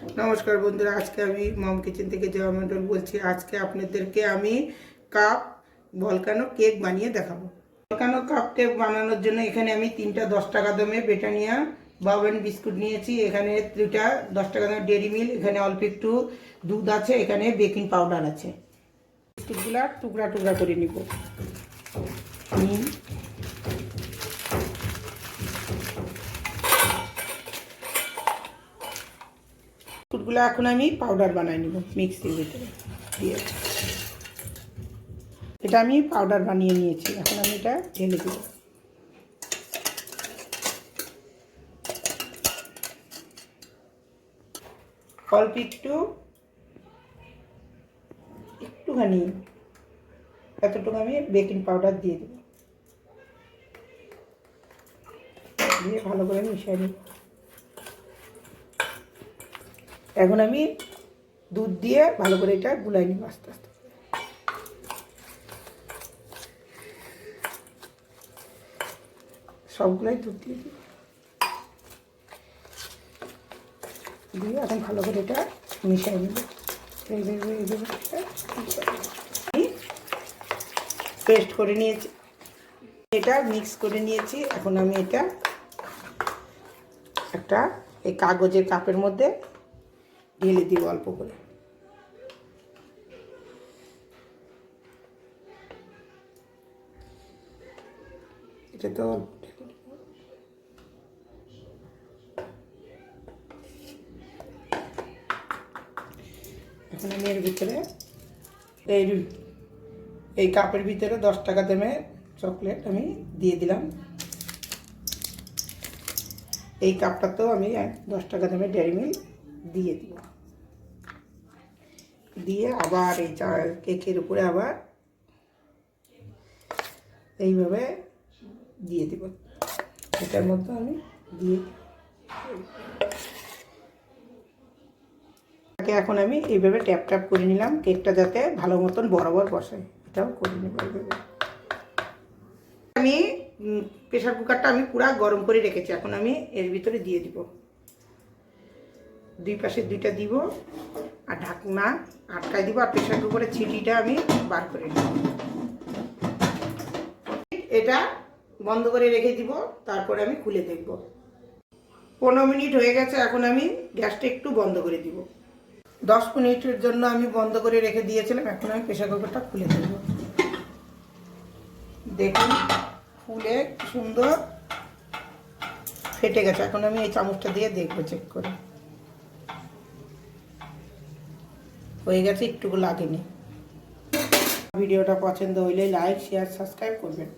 নমস্কার বন্ধুরা, আজকে আমি মম কিচেন থেকে জয়া মণ্ডল বলছি। আজকে আপনাদেরকে আমি কাপ ভলকানো কেক বানিয়ে দেখাবো। ভলকানো কাপ কেক বানানোর জন্য এখানে আমি 3টা 10 টাকা দামে ব্রিটানিয়া বাউবেন বিস্কুট নিয়েছি। এখানে 2টা 10 টাকা দামের ডেরি মিল্ক, এখানে অল্প একটু দুধ আছে, এখানে বেকিং পাউডার আছে। বিস্কুটগুলো টুকরা টুকরা করে নিব। বিস্কুটগুলো এখন আমি পাউডার বানাই নিব মিক্সির ভিতরে দিয়ে। এটা আমি পাউডার বানিয়ে নিয়েছি, এখন আমি এটা ঢেলে দেব। অল্প একটুখানি এতটুকু আমি বেকিং পাউডার দিয়ে দেব, দিয়ে ভালো করে মিশিয়ে নিব। এখন আমি দুধ দিয়ে ভালো করে এটা গুলাই নিব আস্তে আস্তে। সবগুলাই দুধ দিয়ে দিব, দিয়ে এখন ভালো করে এটা মিশিয়ে নিব। পেস্ট করে নিয়েছি, এটা মিক্স করে নিয়েছি। এখন আমি এটা একটা এই কাগজের কাপের মধ্যে ঢেলে দিব অল্প করে। এটা তো এখন আমি এর ভিতরে এই কাপের ভিতরে 10 টাকা দামের চকলেট আমি দিয়ে দিলাম। এই কাপটাতেও আমি 10 টাকা দামের ডেয়ারি মিল্ক দিয়ে দিব, দিয়ে আবার এই কেকের উপরে আবার এইভাবে দিয়ে দিব। এটার মধ্যে আমি দিয়ে এখন আমি এইভাবে ট্যাপ ট্যাপ করে নিলাম, কেকটা যাতে ভালো মতন বরাবর বসে, এটাও করে নেব। আমি প্রেশার কুকারটা আমি পুরো গরম করে রেখেছি, এখন আমি এর ভিতরে দিয়ে দিব। দুই পাশে 2টা দিব আর ঢাকনা আটকাই দিব, আর প্রেশার কুকারের ছিটিটা আমি বার করে নিব। এটা বন্ধ করে রেখে দিব, তারপরে আমি খুলে দেখব। 15 মিনিট হয়ে গেছে, এখন আমি গ্যাসটা একটু বন্ধ করে দিব। 10 মিনিটের জন্য আমি বন্ধ করে রেখে দিয়েছিলাম, এখন আমি প্রেশার কুকারটা খুলে দেব। দেখুন ফুলে সুন্দর ফেটে গেছে। এখন আমি এই চামচটা দিয়ে দেখবো, চেক করে হয়ে গেছে, একটুকু লাগেনি। ভিডিওটা পছন্দ হইলে লাইক শেয়ার সাবস্ক্রাইব করবেন।